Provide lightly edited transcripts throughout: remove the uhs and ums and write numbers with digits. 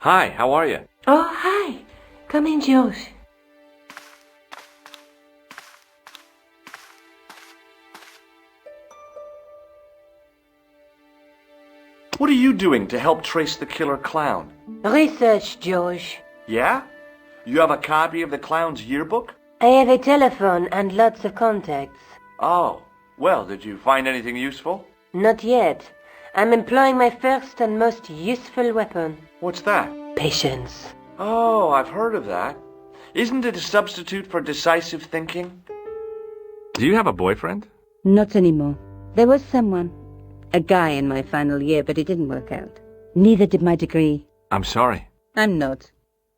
Hi, how are you? Oh, hi. Come in, Josh. What are you doing to help trace the killer clown? Research, Josh. Yeah? You have a copy of the clown's yearbook? I have a telephone and lots of contacts. Oh, well, did you find anything useful? Not yet. I'm employing my first and most useful weapon. What's that? Patience. Oh, I've heard of that. Isn't it a substitute for decisive thinking? Do you have a boyfriend? Not anymore. There was someone. A guy in my final year, but it didn't work out. Neither did my degree. I'm sorry. I'm not.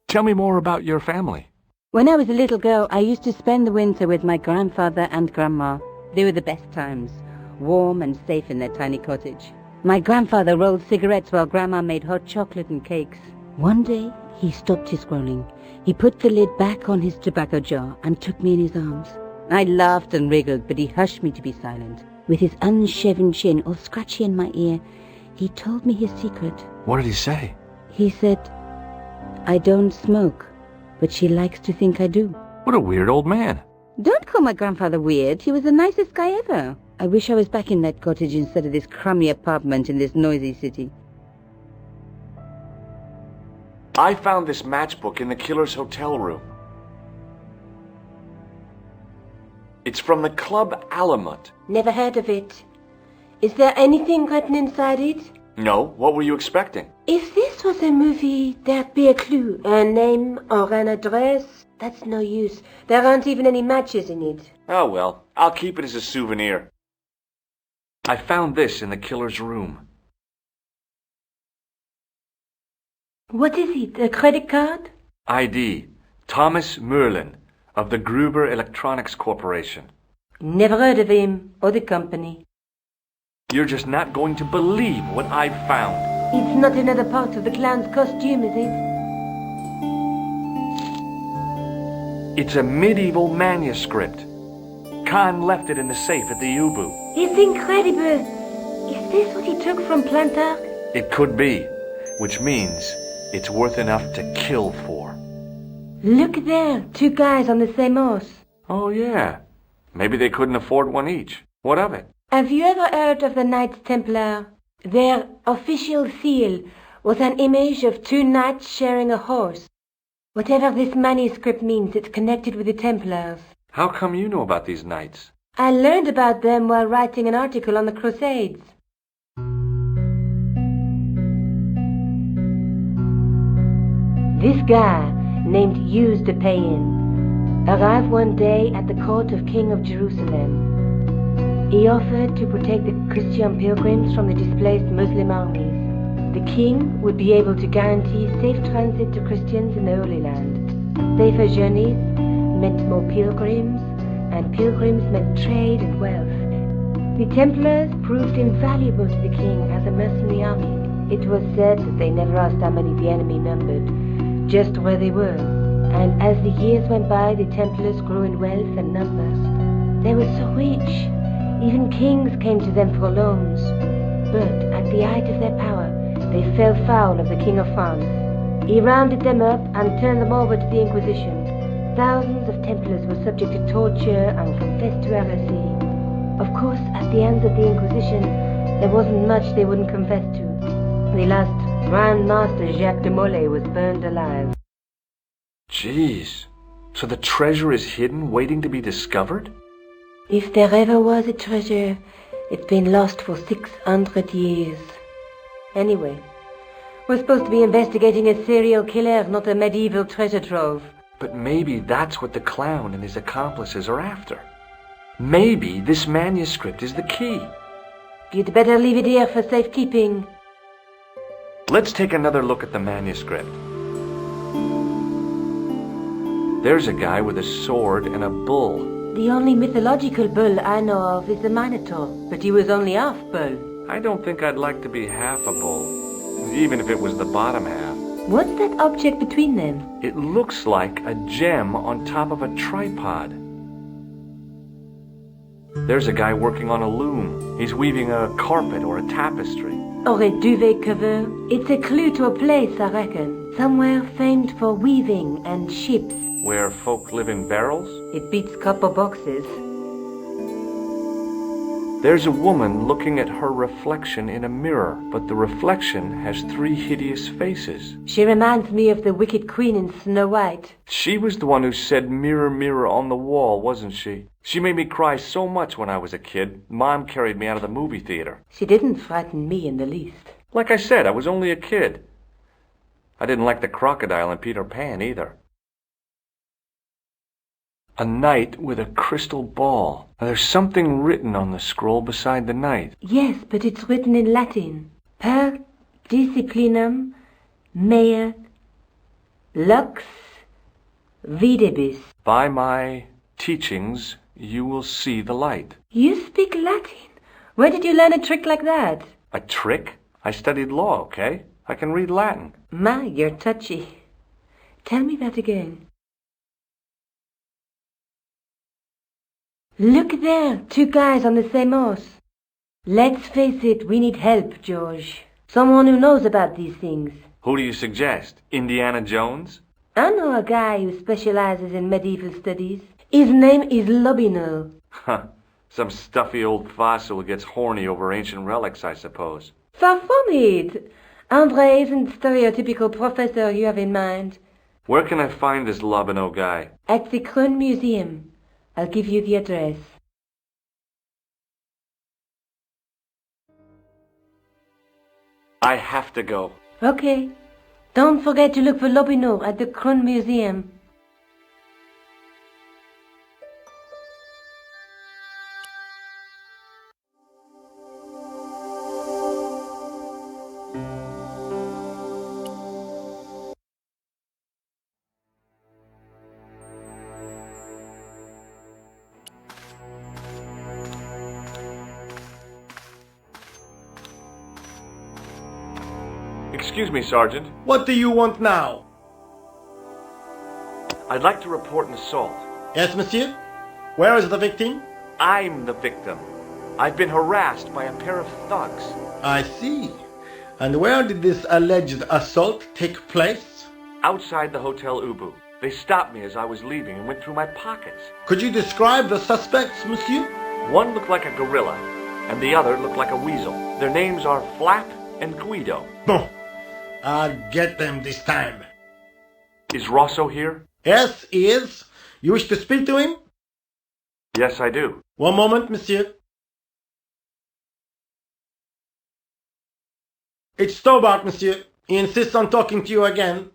Tell me more about your family. When I was a little girl, I used to spend the winter with my grandfather and grandma. They were the best times, warm and safe in their tiny cottage. My grandfather rolled cigarettes while grandma made hot chocolate and cakes. One day, he stopped his scrolling. He put the lid back on his tobacco jar and took me in his arms. I laughed and wriggled, but he hushed me to be silent. With his unshaven chin all scratchy in my ear, he told me his secret. What did he say? He said, I don't smoke, but she likes to think I do. What a weird old man. Don't call my grandfather weird. He was the nicest guy ever. I wish I was back in that cottage instead of this crummy apartment in this noisy city. I found this matchbook in the killer's hotel room. It's from the Club Alamut. Never heard of it. Is there anything written inside it? No, what were you expecting? If this was a movie, there'd be a clue. A name or an address? That's no use. There aren't even any matches in it. Oh well, I'll keep it as a souvenir. I found this in the killer's room. What is it? A credit card? ID, Thomas Merlin, of the Gruber Electronics Corporation. Never heard of him or the company. You're just not going to believe what I've found. It's not another part of the clown's costume, is it? It's a medieval manuscript. Khan left it in the safe at the U-Boot. It's incredible. Is this what he took from Plantar? It could be, which means it's worth enough to kill for. Look there, two guys on the same horse. Oh yeah, maybe they couldn't afford one each. What of it? Have you ever heard of the Knights Templar? Their official seal was an image of two knights sharing a horse. Whatever this manuscript means, it's connected with the Templars. How come you know about these knights? I learned about them while writing an article on the Crusades. This guy, named Hughes de Payen, arrived one day at the court of King of Jerusalem. He offered to protect the Christian pilgrims from the displaced Muslim armies. The king would be able to guarantee safe transit to Christians in the Holy Land. Safer journeys meant more pilgrims, and pilgrims meant trade and wealth. The Templars proved invaluable to the king as a mercenary army. It was said that they never asked how many the enemy numbered, just where they were. And as the years went by, the Templars grew in wealth and numbers. They were so rich, even kings came to them for loans. But at the height of their power, they fell foul of the King of France. He rounded them up and turned them over to the Inquisition. Thousands of Templars were subject to torture and confessed to heresy. Of course, at the hands of the Inquisition, there wasn't much they wouldn't confess to. The last Grand Master Jacques de Molay was burned alive. Jeez, so the treasure is hidden, waiting to be discovered? If there ever was a treasure, it's been lost for 600 years. Anyway, we're supposed to be investigating a serial killer, not a medieval treasure trove. But maybe that's what the clown and his accomplices are after. Maybe this manuscript is the key. You'd better leave it here for safekeeping. Let's take another look at the manuscript. There's a guy with a sword and a bull. The only mythological bull I know of is the Minotaur, but he was only half bull. I don't think I'd like to be half a bull, even if it was the bottom half. What's that object between them? It looks like a gem on top of a tripod. There's a guy working on a loom. He's weaving a carpet or a tapestry. Or a duvet cover. It's a clue to a place, I reckon. Somewhere famed for weaving and ships. Where folk live in barrels? It beats copper boxes. There's a woman looking at her reflection in a mirror, but the reflection has 3 hideous faces. She reminds me of the wicked queen in Snow White. She was the one who said, "Mirror, mirror on the wall," wasn't she? She made me cry so much when I was a kid. Mom carried me out of the movie theater. She didn't frighten me in the least. Like I said, I was only a kid. I didn't like the crocodile in Peter Pan either. A knight with a crystal ball. Now, there's something written on the scroll beside the knight. Yes, but it's written in Latin. Per disciplinam mea lux videbis. By my teachings, you will see the light. You speak Latin? Where did you learn a trick like that? A trick? I studied law, okay? I can read Latin. My, you're touchy. Tell me that again. Look there, 2 guys on the same horse. Let's face it, we need help, George. Someone who knows about these things. Who do you suggest? Indiana Jones? I know a guy who specializes in medieval studies. His name is Lobineau. Huh. Some stuffy old fossil who gets horny over ancient relics, I suppose. Far from it. Andre isn't the stereotypical professor you have in mind. Where can I find this Lobineau guy? At the Krohn Museum. I'll give you the address. I have to go. Okay. Don't forget to look for Lobineau at the Krohn Museum. Excuse me, Sergeant. What do you want now? I'd like to report an assault. Yes, monsieur? Where is the victim? I'm the victim. I've been harassed by a pair of thugs. I see. And where did this alleged assault take place? Outside the Hotel Ubu. They stopped me as I was leaving and went through my pockets. Could you describe the suspects, monsieur? One looked like a gorilla, and the other looked like a weasel. Their names are Flap and Guido. Bon. I'll get them this time. Is Rosso here? Yes, he is. You wish to speak to him? Yes, I do. One moment, monsieur. It's Stobart, monsieur. He insists on talking to you again.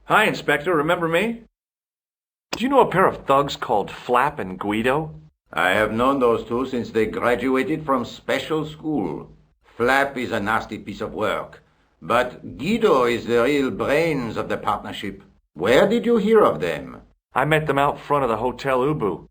Hi, Inspector. Remember me? Do you know a pair of thugs called Flap and Guido? I have known those 2 since they graduated from special school. Flap is a nasty piece of work, but Guido is the real brains of the partnership. Where did you hear of them? I met them out front of the Hotel Ubu.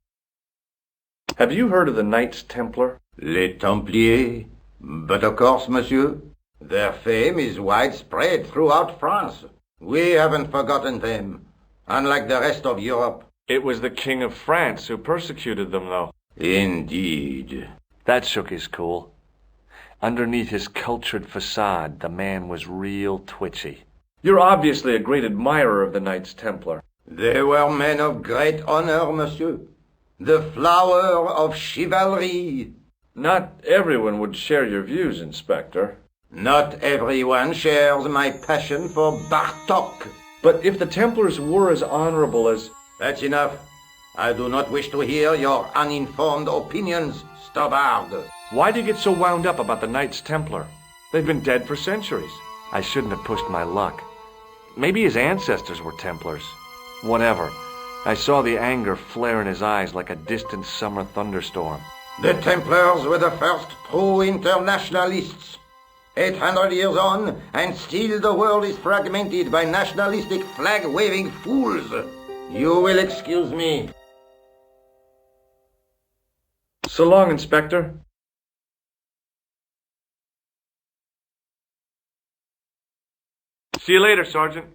Have you heard of the Knights Templar? Les Templiers. But of course, monsieur. Their fame is widespread throughout France. We haven't forgotten them. Unlike the rest of Europe. It was the King of France who persecuted them, though. Indeed. That shook his cool. Underneath his cultured facade, the man was real twitchy. You're obviously a great admirer of the Knights Templar. They were men of great honor, monsieur. The flower of chivalry. Not everyone would share your views, Inspector. Not everyone shares my passion for Bartok. But if the Templars were as honorable as... That's enough. I do not wish to hear your uninformed opinions, Stobart. Why do you get so wound up about the Knights Templar? They've been dead for centuries. I shouldn't have pushed my luck. Maybe his ancestors were Templars. Whatever. I saw the anger flare in his eyes like a distant summer thunderstorm. The Templars were the first true internationalists. 800 years on, and still the world is fragmented by nationalistic flag-waving fools. You will excuse me. So long, Inspector. See you later, Sergeant.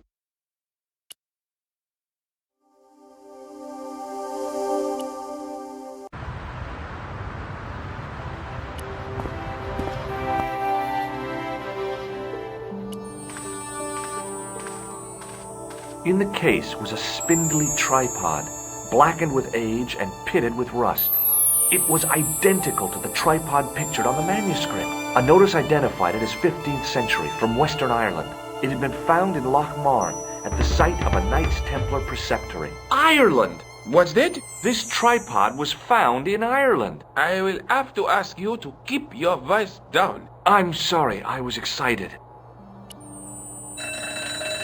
In the case was a spindly tripod, blackened with age and pitted with rust. It was identical to the tripod pictured on the manuscript. A notice identified it as 15th century from Western Ireland. It had been found in Loch Marne at the site of a Knights Templar preceptory. Ireland! What's that? This tripod was found in Ireland. I will have to ask you to keep your voice down. I'm sorry, I was excited.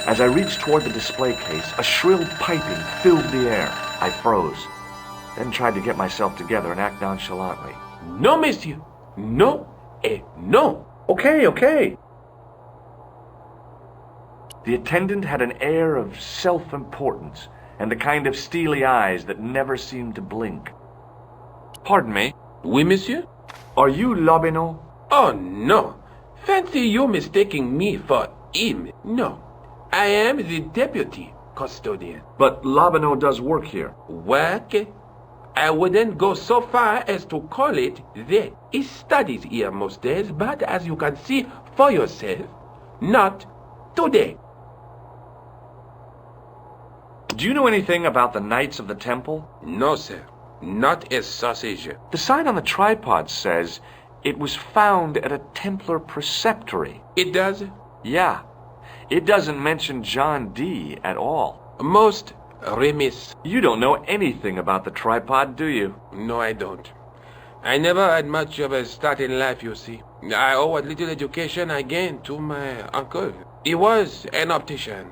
As I reached toward the display case, a shrill piping filled the air. I froze, then tried to get myself together and act nonchalantly. No, monsieur. No, et no. Okay. The attendant had an air of self-importance and the kind of steely eyes that never seemed to blink. Pardon me. Oui, monsieur? Are you Lobineau? Oh, no. Fancy you mistaking me for him. No. I am the deputy custodian. But Lobineau does work here. Work? I wouldn't go so far as to call it that. He studies here most days, but as you can see for yourself, not today. Do you know anything about the Knights of the Temple? No, sir. Not a sausage. The sign on the tripod says it was found at a Templar preceptory. It does? Yeah. It doesn't mention John Dee at all. Most remiss. You don't know anything about the tripod, do you? No, I don't. I never had much of a start in life, you see. I owe what little education I gained to my uncle. He was an optician,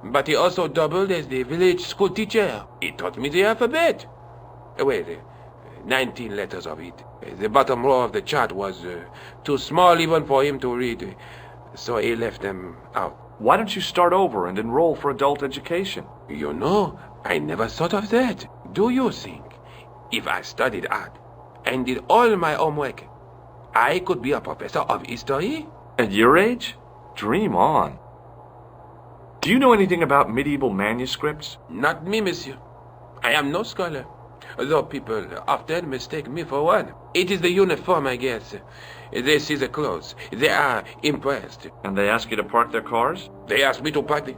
but he also doubled as the village school teacher. He taught me the alphabet. Wait, 19 letters of it. The bottom row of the chart was too small even for him to read, so he left them out. Why don't you start over and enroll for adult education? You know, I never thought of that. Do you think if I studied art and did all my homework, I could be a professor of history? At your age? Dream on. Do you know anything about medieval manuscripts? Not me, monsieur. I am no scholar, though people often mistake me for one. It is the uniform, I guess. They see the clothes. They are impressed. And they ask you to park their cars? They ask me to park the...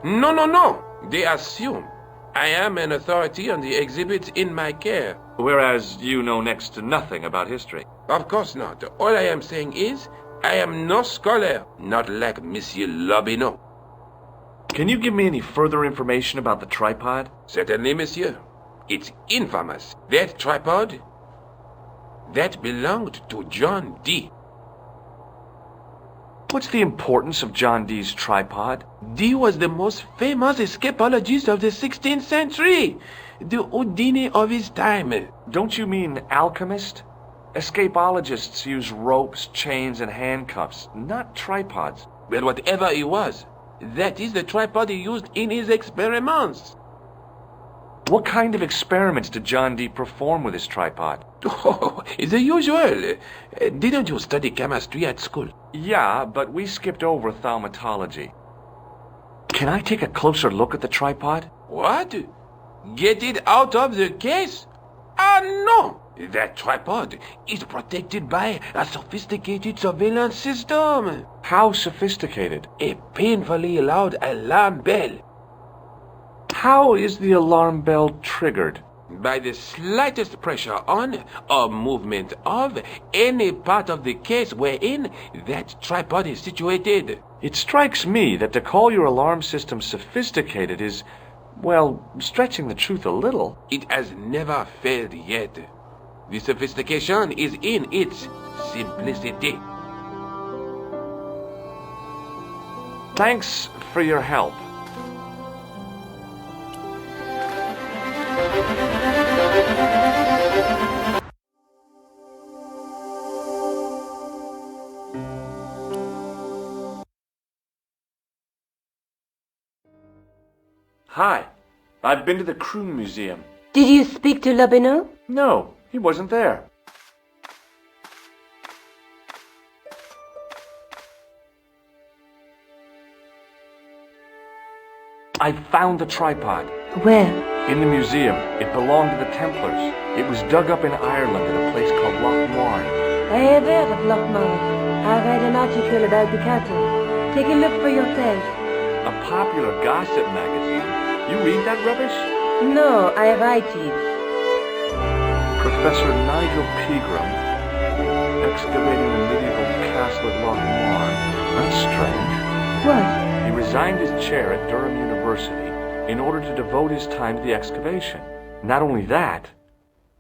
No. They assume I am an authority on the exhibits in my care. Whereas you know next to nothing about history. Of course not. All I am saying is, I am no scholar, not like Monsieur Lobineau. Can you give me any further information about the tripod? Certainly, monsieur. It's infamous. That tripod, that belonged to John Dee. What's the importance of John Dee's tripod? Dee was the most famous escapologist of the 16th century. The Houdini of his time. Don't you mean alchemist? Escapologists use ropes, chains, and handcuffs, not tripods. Well, whatever he was, that is the tripod he used in his experiments. What kind of experiments did John Dee perform with his tripod? Oh, the usual. Didn't you study chemistry at school? Yeah, but we skipped over thaumatology. Can I take a closer look at the tripod? What? Get it out of the case? Ah, no! That tripod is protected by a sophisticated surveillance system. How sophisticated? A painfully loud alarm bell. How is the alarm bell triggered? By the slightest pressure on or movement of any part of the case wherein that tripod is situated. It strikes me that to call your alarm system sophisticated is, well, stretching the truth a little. It has never failed yet. The sophistication is in its simplicity. Thanks for your help. Hi, I've been to the Kroon Museum. Did you speak to Lobineau? No, he wasn't there. I found the tripod. Where? In the museum. It belonged to the Templars. It was dug up in Ireland at a place called Loch Marn. I have heard of Loch Marn. I read an article about the castle. Take a look for yourself. A popular gossip magazine. You read that rubbish? No, I write it. Professor Nigel Pegram, excavating the medieval castle at Loch Marn. That's strange. What? He resigned his chair at Durham University in order to devote his time to the excavation. Not only that,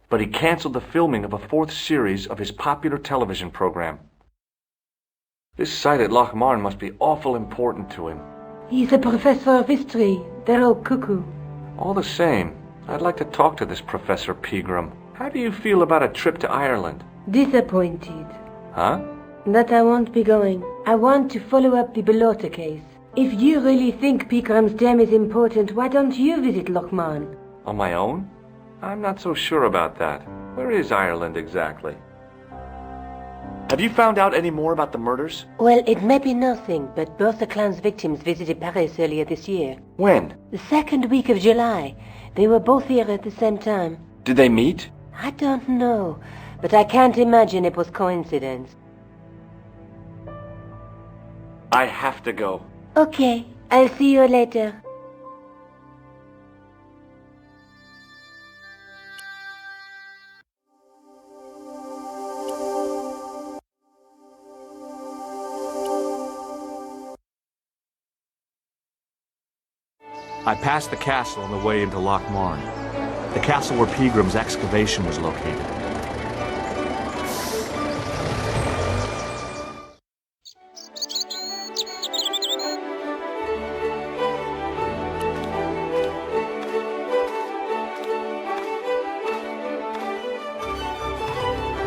but he canceled the filming of a 4th series of his popular television program. This site at Loch Marn must be awful important to him. He's a professor of history. They're all cuckoo. All the same, I'd like to talk to this Professor Pegram. How do you feel about a trip to Ireland? Disappointed. Huh? That I won't be going. I want to follow up the Bellotta case. If you really think Picram's dam is important, why don't you visit Loch Marn? On my own? I'm not so sure about that. Where is Ireland exactly? Have you found out any more about the murders? Well, it may be nothing, but both the clan's victims visited Paris earlier this year. When? The 2nd week of July. They were both here at the same time. Did they meet? I don't know, but I can't imagine it was coincidence. I have to go. Okay, I'll see you later. I passed the castle on the way into Loch Marn, the castle where Pegram's excavation was located.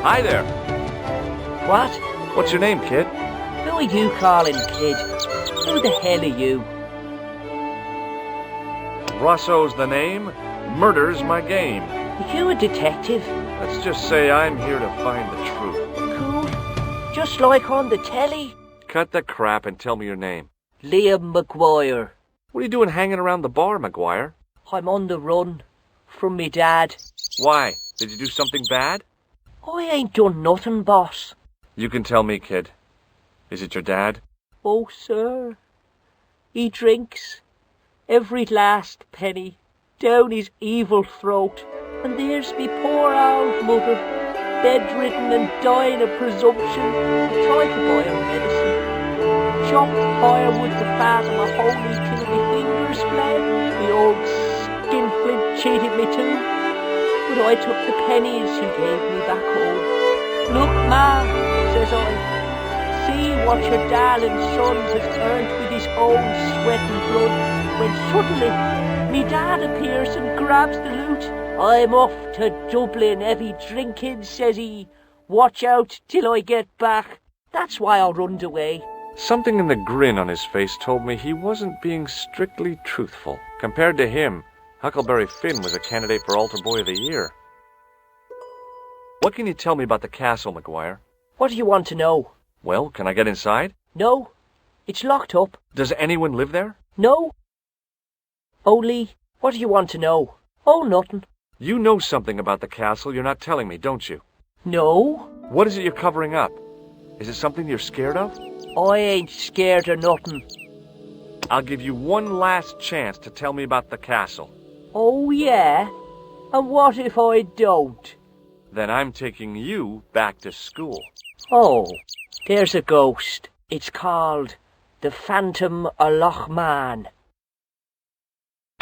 Hi there. What? What's your name, kid? Who are you calling kid? Who the hell are you? Rosso's the name. Murder's my game. Are you a detective? Let's just say I'm here to find the truth. Cool. Just like on the telly. Cut the crap and tell me your name. Liam McGuire. What are you doing hanging around the bar, McGuire? I'm on the run. From me dad. Why? Did you do something bad? I ain't done nothing, boss. You can tell me, kid. Is it your dad? Oh, sir. He drinks. Every last penny. Down his evil throat. And there's me poor old mother. Bedridden and dying of presumption. I tried to buy her medicine. Chopped firewood to fathom a holy till my fingers bled. The old skinflint cheated me too. But I took the pennies he gave me back home. Look, ma, says I, see what your darling son has earned with his own sweat and blood. When suddenly, me dad appears and grabs the loot. I'm off to Dublin, heavy drinking, says he. Watch out till I get back. That's why I runned away. Something in the grin on his face told me he wasn't being strictly truthful. Compared to him, Huckleberry Finn was a candidate for Altar Boy of the Year. What can you tell me about the castle, McGuire? What do you want to know? Well, can I get inside? No. It's locked up. Does anyone live there? No. Only, what do you want to know? Oh, nothing. You know something about the castle you're not telling me, don't you? No. What is it you're covering up? Is it something you're scared of? I ain't scared of nothing. I'll give you one last chance to tell me about the castle. Oh, yeah? And what if I don't? Then I'm taking you back to school. Oh, there's a ghost. It's called the Phantom of Loch Marn.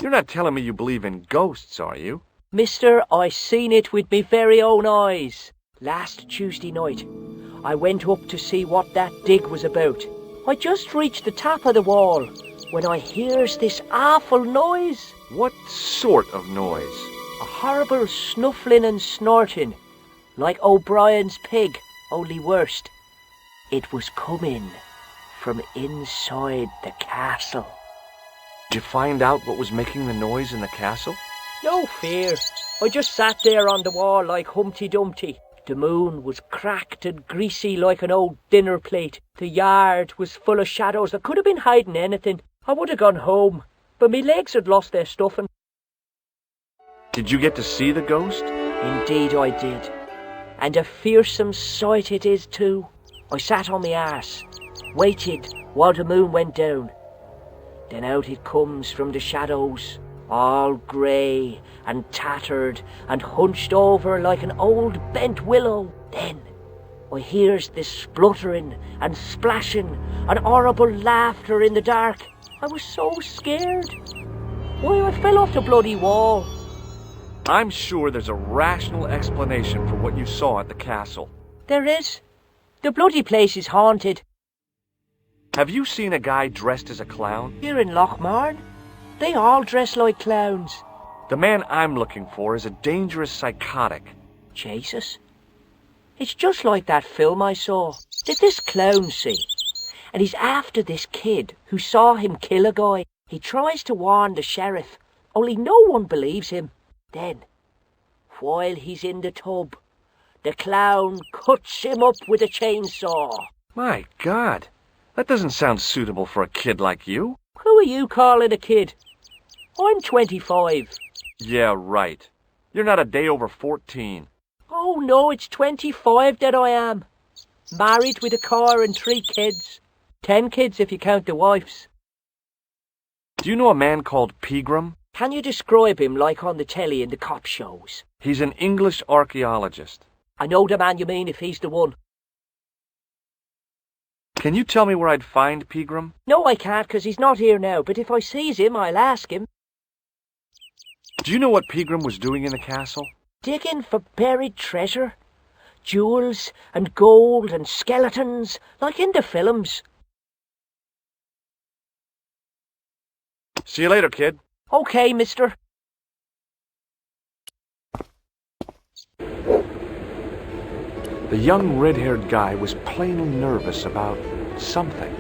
You're not telling me you believe in ghosts, are you? Mister, I seen it with me very own eyes. Last Tuesday night, I went up to see what that dig was about. I just reached the top of the wall when I hears this awful noise. What sort of noise? A horrible snuffling and snorting, like O'Brien's pig, only worst. It was coming from inside the castle. Did you find out what was making the noise in the castle? No fear. I just sat there on the wall like Humpty Dumpty. The moon was cracked and greasy like an old dinner plate. The yard was full of shadows. I could have been hiding anything. I would have gone home, but me legs had lost their stuffing. Did you get to see the ghost? Indeed I did. And a fearsome sight it is too. I sat on me arse, waited while the moon went down. Then out it comes from the shadows, all grey and tattered and hunched over like an old bent willow. Then I hears this spluttering and splashing and horrible laughter in the dark. I was so scared. Why, I fell off the bloody wall. I'm sure there's a rational explanation for what you saw at the castle. There is. The bloody place is haunted. Have you seen a guy dressed as a clown? Here in Lochmarn, they all dress like clowns. The man I'm looking for is a dangerous psychotic. Jesus. It's just like that film I saw that this clown see. And he's after this kid who saw him kill a guy. He tries to warn the sheriff, only no one believes him. Then, while he's in the tub, the clown cuts him up with a chainsaw. My God, that doesn't sound suitable for a kid like you. Who are you calling a kid? I'm 25. Yeah, right. You're not a day over 14. Oh no, it's 25 that I am. Married with a car and 3 kids. 10 kids if you count the wives. Do you know a man called Pegram? Can you describe him like on the telly in the cop shows? He's an English archaeologist. I know the man you mean if he's the one. Can you tell me where I'd find Pegram? No, I can't, 'cause he's not here now, but if I sees him, I'll ask him. Do you know what Pegram was doing in the castle? Digging for buried treasure. Jewels and gold and skeletons, like in the films. See you later, kid. Okay, mister. The young red-haired guy was plainly nervous about something.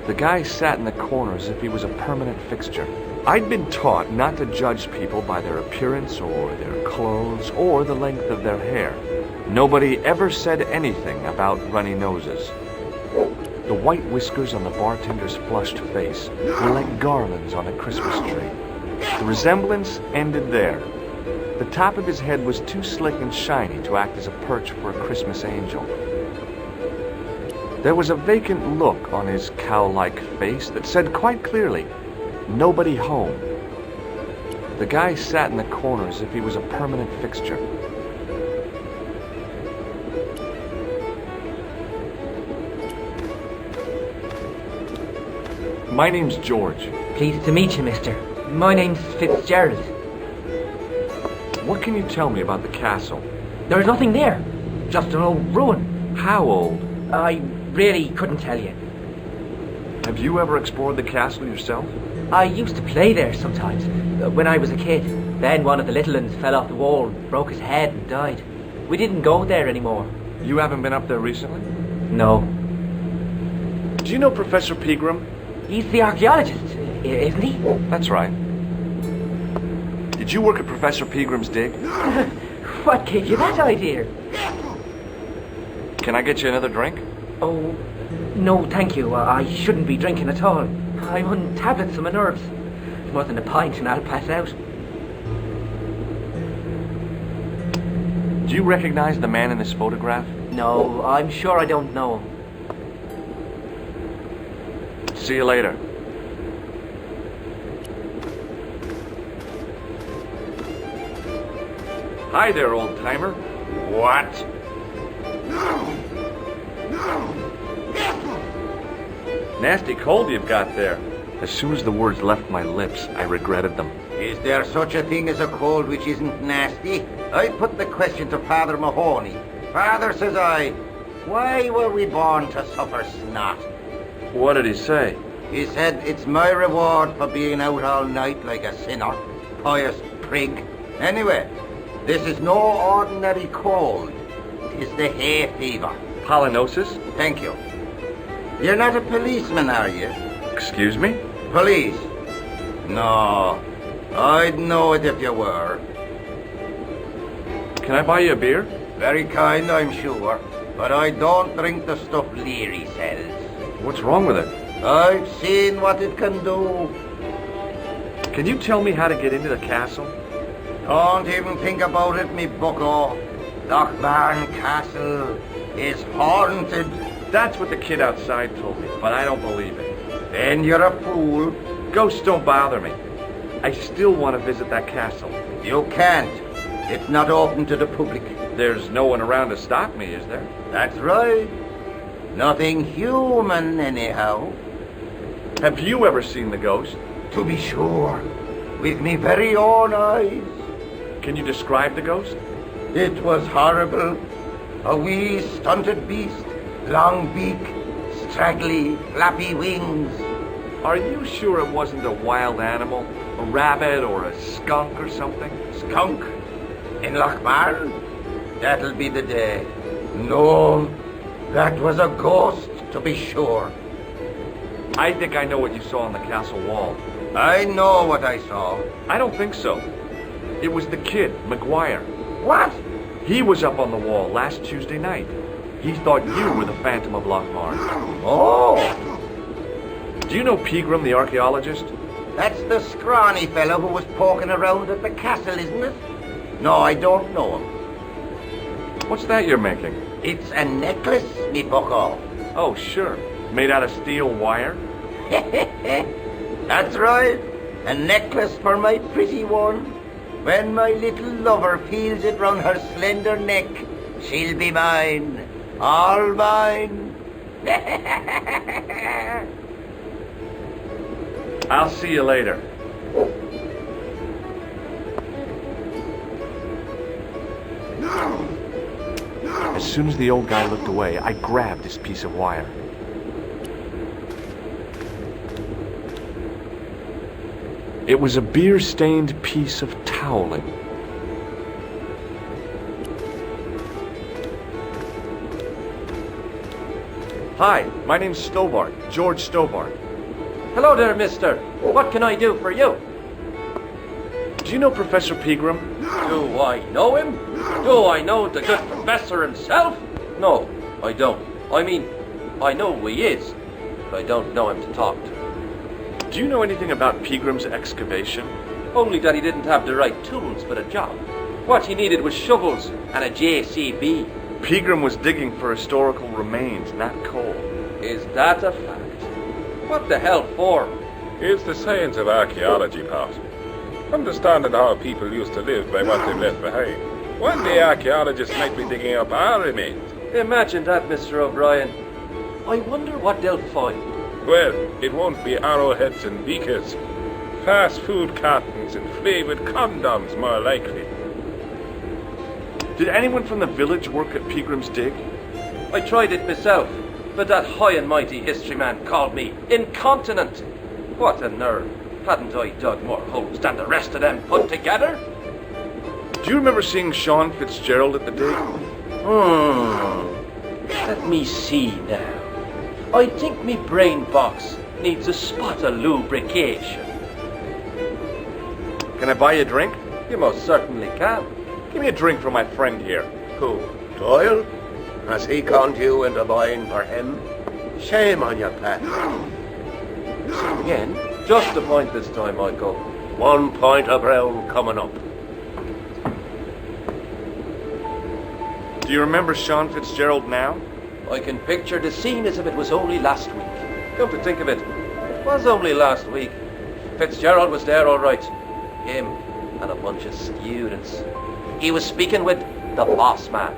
The guy sat in the corner as if he was a permanent fixture. I'd been taught not to judge people by their appearance or their clothes or the length of their hair. Nobody ever said anything about runny noses. The white whiskers on the bartender's flushed face were like garlands on a Christmas tree. The resemblance ended there. The top of his head was too slick and shiny to act as a perch for a Christmas angel. There was a vacant look on his cow-like face that said quite clearly, "Nobody home." The guy sat in the corner as if he was a permanent fixture. My name's George. Pleased to meet you, mister. My name's Fitzgerald. What can you tell me about the castle? There's nothing there. Just an old ruin. How old? I really couldn't tell you. Have you ever explored the castle yourself? I used to play there sometimes, when I was a kid. Then one of the little ones fell off the wall, broke his head and died. We didn't go there anymore. You haven't been up there recently? No. Do you know Professor Pegram? He's the archaeologist, isn't he? That's right. Did you work at Professor Pegram's dig? What gave you that idea? Can I get you another drink? Oh, no, thank you. I shouldn't be drinking at all. I'm on tablets for my nerves. More than a pint and I'll pass out. Do you recognize the man in this photograph? No, I'm sure I don't know him. See you later. Hi there, old-timer. What? Nasty cold you've got there. As soon as the words left my lips, I regretted them. Is there such a thing as a cold which isn't nasty? I put the question to Father Mahoney. Father, says I, why were we born to suffer snot? What did he say? He said, it's my reward for being out all night like a sinner, pious prig. Anyway, this is no ordinary cold. It is the hay fever. Pollinosis? Thank you. You're not a policeman, are you? Excuse me? Police? No, I'd know it if you were. Can I buy you a beer? Very kind, I'm sure. But I don't drink the stuff Leary sells. What's wrong with it? I've seen what it can do. Can you tell me how to get into the castle? Don't even think about it, me bucko. Lochbarn Castle is haunted. That's what the kid outside told me, but I don't believe it. Then you're a fool. Ghosts don't bother me. I still want to visit that castle. You can't. It's not open to the public. There's no one around to stop me, is there? That's right. Nothing human, anyhow. Have you ever seen the ghost? To be sure. With me very own eyes. Can you describe the ghost? It was horrible. A wee stunted beast, long beak, straggly, flappy wings. Are you sure it wasn't a wild animal? A rabbit or a skunk or something? Skunk? In Lochbarn? That'll be the day. No, that was a ghost, to be sure. I think I know what you saw on the castle wall. I know what I saw. I don't think so. It was the kid, McGuire. What? He was up on the wall last Tuesday night. He thought you were the Phantom of Lochmarn. Oh! Do you know Pegram, the archaeologist? That's the scrawny fellow who was poking around at the castle, isn't it? No, I don't know him. What's that you're making? It's a necklace, me bucko. Oh, sure. Made out of steel wire? That's right. A necklace for my pretty one. When my little lover feels it round her slender neck, she'll be mine. All mine. I'll see you later. As soon as the old guy looked away, I grabbed this piece of wire. It was a beer-stained piece of toweling. Hi, my name's Stobart, George Stobart. Hello there, mister. What can I do for you? Do you know Professor Pegram? Do I know him? Do I know the good professor himself? No, I don't. I mean, I know who he is, but I don't know him to talk to. Do you know anything about Pegram's excavation? Only that he didn't have the right tools for the job. What he needed was shovels and a JCB. Pegram was digging for historical remains, not coal. Is that a fact? What the hell for? It's the science of archaeology, Pat. Understanding how people used to live by what they've left behind. One day archaeologists might be digging up our remains. Imagine that, Mr. O'Brien. I wonder what they'll find. Well, it won't be arrowheads and beakers. Fast food cartons and flavoured condoms, more likely. Did anyone from the village work at Pegram's dig? I tried it myself, but that high and mighty history man called me incontinent. What a nerve. Hadn't I dug more holes than the rest of them put together? Do you remember seeing Sean Fitzgerald at the dig? Let me see now. I think me brain box needs a spot of lubrication. Can I buy you a drink? You most certainly can. Give me a drink for my friend here. Who? Doyle? Has he conned you into buying for him? Shame on you, Pat. Again, just a point this time, Michael. 1 point of brown coming up. Do you remember Sean Fitzgerald now? I can picture the scene as if it was only last week. Come to think of it, it was only last week. Fitzgerald was there all right. Him and a bunch of students. He was speaking with the boss man.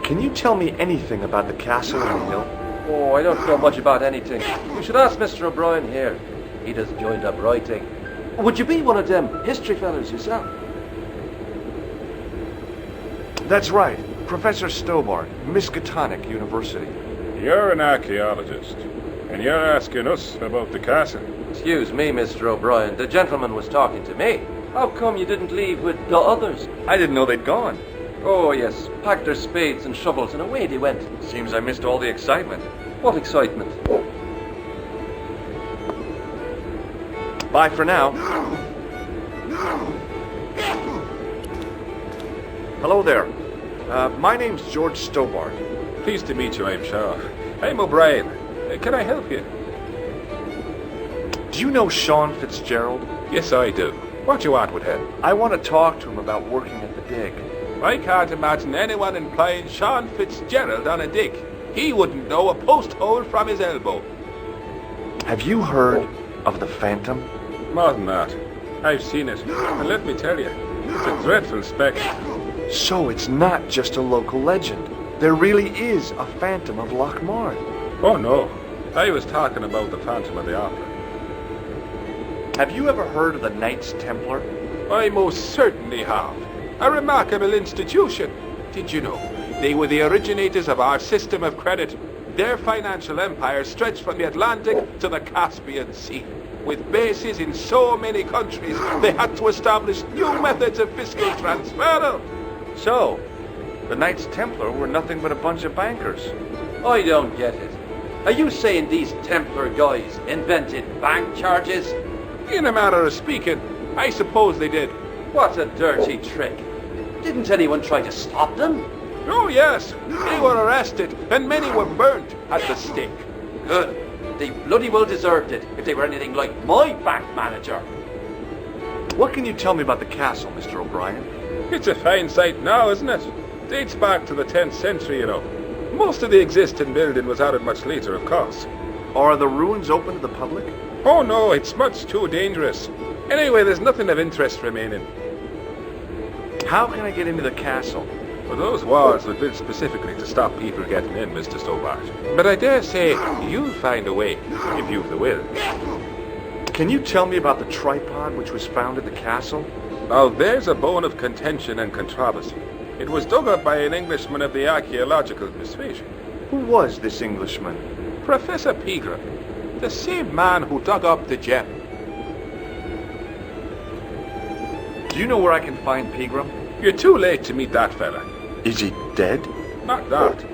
Can you tell me anything about the castle on the hill? Oh, I don't know much about anything. You should ask Mr. O'Brien here. He does joined up writing. Would you be one of them history fellas yourself? That's right. Professor Stobart, Miskatonic University. You're an archaeologist, and you're asking us about the castle. Excuse me, Mr. O'Brien. The gentleman was talking to me. How come you didn't leave with the others? I didn't know they'd gone. Oh, yes. Packed their spades and shovels and away they went. Seems I missed all the excitement. What excitement? Bye for now. Hello there. My name's George Stobart. Pleased to meet you, I'm sure. I'm O'Brien. Can I help you? Do you know Sean Fitzgerald? Yes, I do. What you want with him? I want to talk to him about working at the dig. I can't imagine anyone employing Sean Fitzgerald on a dig. He wouldn't know a post hole from his elbow. Have you heard of the Phantom? More than that. I've seen it, and let me tell you, it's a dreadful spectre. So it's not just a local legend. There really is a Phantom of Lochmarn. Oh no, I was talking about the Phantom of the Opera. Have you ever heard of the Knights Templar? I most certainly have. A remarkable institution. Did you know? They were the originators of our system of credit. Their financial empire stretched from the Atlantic to the Caspian Sea. With bases in so many countries, they had to establish new methods of fiscal transfer. So, the Knights Templar were nothing but a bunch of bankers. I don't get it. Are you saying these Templar guys invented bank charges? In a manner of speaking, I suppose they did. What a dirty trick. Didn't anyone try to stop them? Oh yes, they were arrested, and many were burnt at the stake. Good. They bloody well deserved it if they were anything like my bank manager. What can you tell me about the castle, Mr. O'Brien? It's a fine sight now, isn't it? Dates back to the 10th century, you know. Most of the existing building was added much later, of course. Are the ruins open to the public? Oh no, it's much too dangerous. Anyway, there's nothing of interest remaining. How can I get into the castle? Well, those walls were built specifically to stop people getting in, Mr. Stobart. But I dare say you'll find a way, if you've the will. Can you tell me about the tripod which was found at the castle? Now, there's a bone of contention and controversy. It was dug up by an Englishman of the archaeological persuasion. Who was this Englishman? Professor Pegram, the same man who dug up the gem. Do you know where I can find Pegram? You're too late to meet that fella. Is he dead? Not that,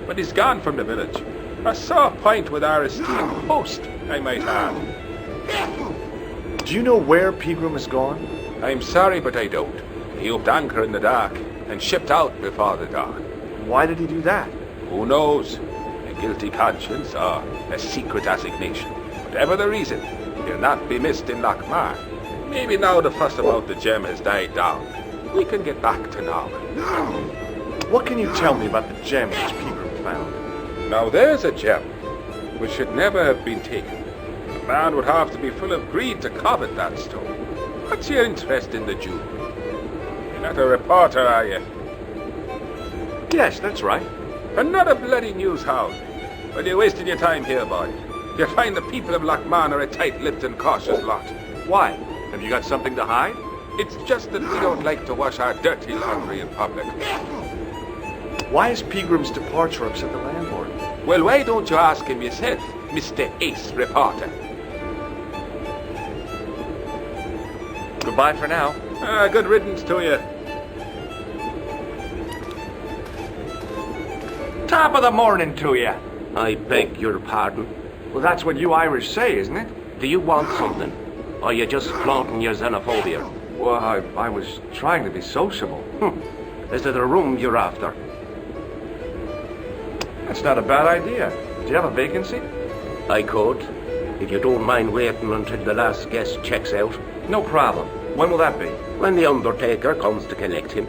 but he's gone from the village. A sore point with our esteemed host, I might add. Do you know where Pegram has gone? I'm sorry, but I don't. He upped anchor in the dark and shipped out before the dawn. Why did he do that? Who knows? A guilty conscience or a secret assignation. Whatever the reason, he'll not be missed in Lochmarn. Maybe now the fuss about the gem has died down, we can get back to normal. What can you tell me about the gem which Pegram found? Now there's a gem which should never have been taken. A man would have to be full of greed to covet that stone. What's your interest in the jewel? You're not a reporter, are you? Yes, that's right. And not a bloody news hound. Well, you're wasting your time here, boy. You'll find the people of Lochmarn are a tight-lipped and cautious lot. Why? Have you got something to hide? It's just that we don't like to wash our dirty laundry in public. Why is Pegram's departure upset the landlord? Well, why don't you ask him yourself, Mr. Ace Reporter? Goodbye for now. Good riddance to you. Top of the morning to you. I beg your pardon. Well, that's what you Irish say, isn't it? Do you want something? Or are you just flaunting your xenophobia? Well, I was trying to be sociable. Is it a room you're after? That's not a bad idea. Do you have a vacancy? I could, if you don't mind waiting until the last guest checks out. No problem. When will that be? When the undertaker comes to collect him.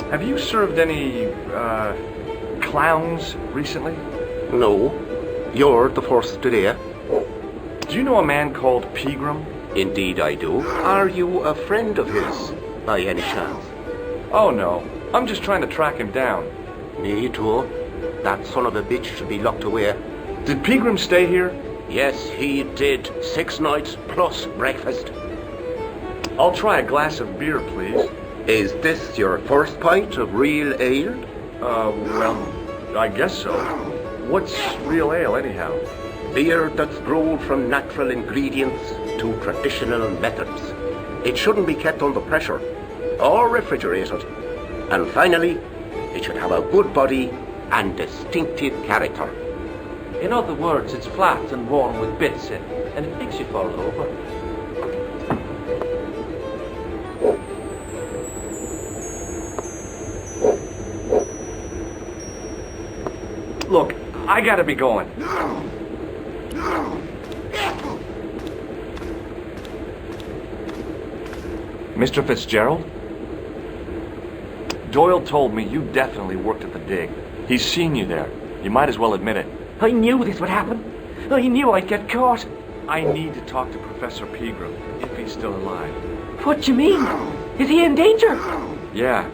Have you served any, clowns recently? No. You're the first today. Do you know a man called Pegram? Indeed I do. Are you a friend of his, by any chance? Oh, no. I'm just trying to track him down. Me too. That son of a bitch should be locked away. Did Pegram stay here? Yes, he did. 6 nights plus breakfast. I'll try a glass of beer, please. Is this your first pint of real ale? Well, I guess so. What's real ale, anyhow? Beer that's brewed from natural ingredients to traditional methods. It shouldn't be kept under pressure or refrigerated. And finally, it should have a good body and distinctive character. In other words, it's flat and worn with bits in, and it makes you fall over. Look, I gotta be going. Mr. Fitzgerald? Doyle told me you definitely worked at the dig. He's seen you there. You might as well admit it. I knew this would happen. I knew I'd get caught. I need to talk to Professor Pegram, if he's still alive. What do you mean? Is he in danger? Yeah,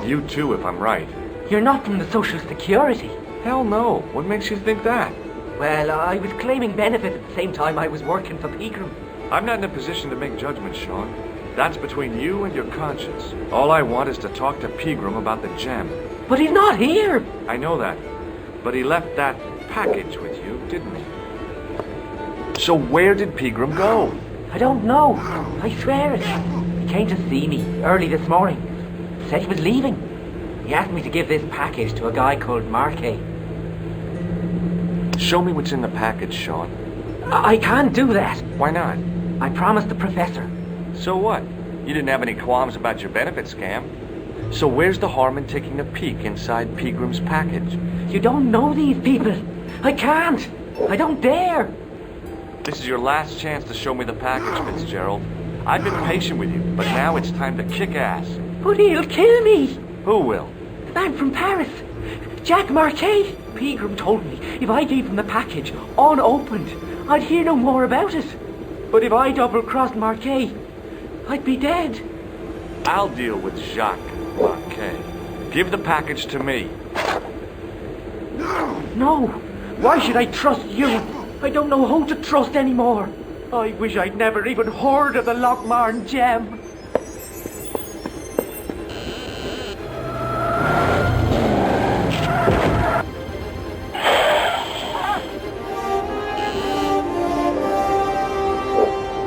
you too, if I'm right. You're not from the Social Security. Hell no. What makes you think that? Well, I was claiming benefits at the same time I was working for Pegram. I'm not in a position to make judgments, Sean. That's between you and your conscience. All I want is to talk to Pegram about the gem. But he's not here. I know that. But he left that package with you, didn't he? So where did Pegram go? I don't know. I swear it. He came to see me early this morning. Said he was leaving. He asked me to give this package to a guy called Marquet. Show me what's in the package, Sean. I can't do that. Why not? I promised the professor. So what? You didn't have any qualms about your benefit scam. So where's the harm in taking a peek inside Pegram's package? You don't know these people. I can't. I don't dare. This is your last chance to show me the package, Fitzgerald. I've been patient with you, but now it's time to kick ass. But he'll kill me. Who will? The man from Paris. Jack Marquet. Pegram told me if I gave him the package unopened, I'd hear no more about it. But if I double-crossed Marquet, I'd be dead. I'll deal with Jacques Marquet. Give the package to me. No. Why should I trust you? I don't know who to trust anymore. I wish I'd never even heard of the Lochmarn gem.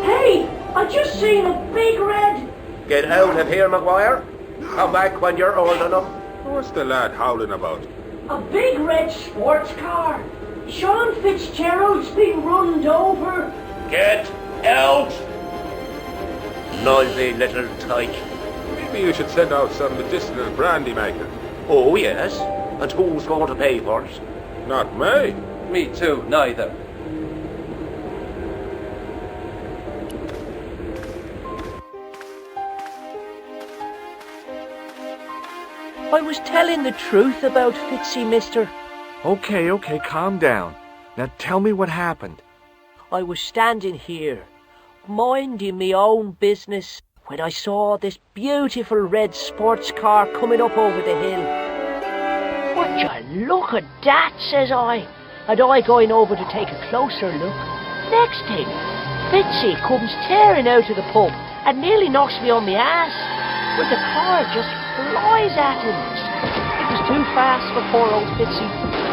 Hey! I just seen a big red... Get out of here, Maguire. Come back when you're old enough. What's the lad howling about? A big red sports car. Sean Fitzgerald's been runned over. Get out! Noisy little tyke. Maybe you should send out some medicinal brandy maker. Oh, yes. And who's going to pay for it? Not me. Me too, neither. I was telling the truth about Fitzy, mister. Okay, calm down. Now tell me what happened. I was standing here, minding me own business, when I saw this beautiful red sports car coming up over the hill. Would you look at that, says I, and I going over to take a closer look. Next thing, Fitzy comes tearing out of the pub and nearly knocks me on the ass, but the car just flies at him. It was too fast for poor old Fitzy,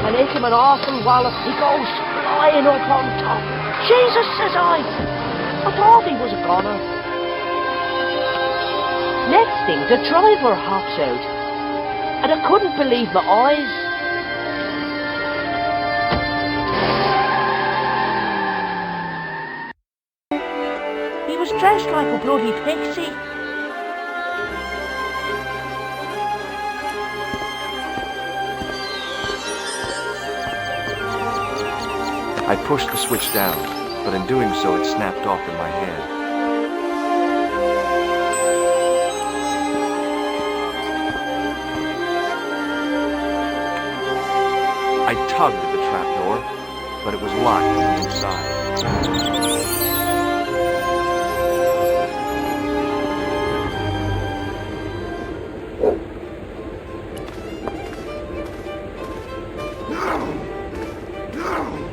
and hit him an awful wallop. He goes flying up on top. Jesus, says I thought he was a goner. Next thing, the driver hops out, and I couldn't believe my eyes. He was dressed like a bloody pixie. I pushed the switch down, but in doing so it snapped off in my hand. I tugged at the trapdoor, but it was locked from the inside.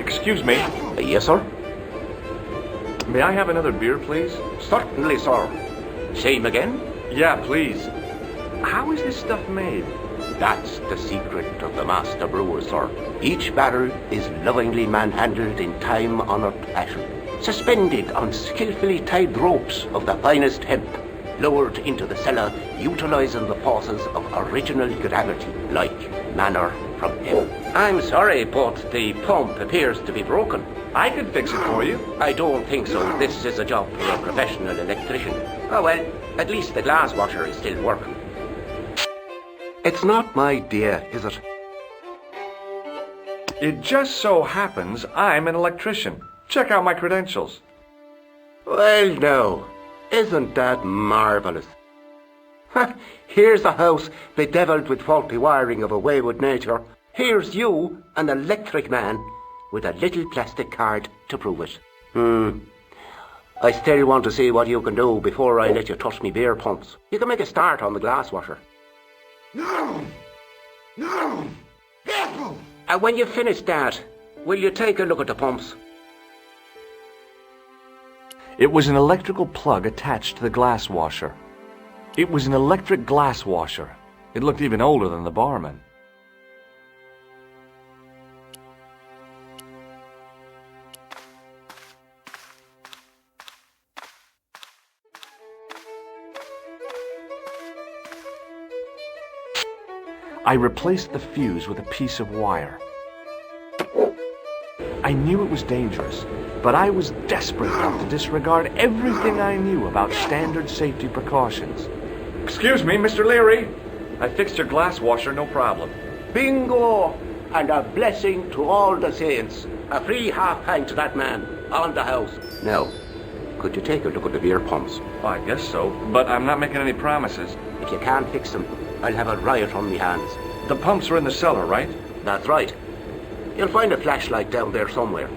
Excuse me. Yes, sir? May I have another beer, please? Certainly, sir. Same again? Yeah, please. How is this stuff made? That's the secret of the master brewer, sir. Each barrel is lovingly manhandled in time-honoured fashion, suspended on skillfully tied ropes of the finest hemp, lowered into the cellar, utilising the forces of original gravity, like manna from heaven. I'm sorry, but the pump appears to be broken. I could fix it for you. I don't think so. This is a job for a professional electrician. Oh well, at least the glass washer is still working. It's not my dear, is it? It just so happens I'm an electrician. Check out my credentials. Well, now, isn't that marvellous? Here's a house bedevilled with faulty wiring of a wayward nature. Here's you, an electric man, with a little plastic card to prove it. I still want to see what you can do before I let you touch me beer pumps. You can make a start on the glass washer. No! No! Careful! And when you've finished that, will you take a look at the pumps? It was an electrical plug attached to the glass washer. It was an electric glass washer. It looked even older than the barman. I replaced the fuse with a piece of wire. I knew it was dangerous, but I was desperate enough to disregard everything I knew about standard safety precautions. Excuse me, Mr. Leary. I fixed your glass washer, no problem. Bingo! And a blessing to all the saints. A free half-pint to that man on the house. Now, could you take a look at the beer pumps? Oh, I guess so, but I'm not making any promises. If you can't fix them, I'll have a riot on me hands. The pumps are in the cellar, right? That's right. You'll find a flashlight down there somewhere.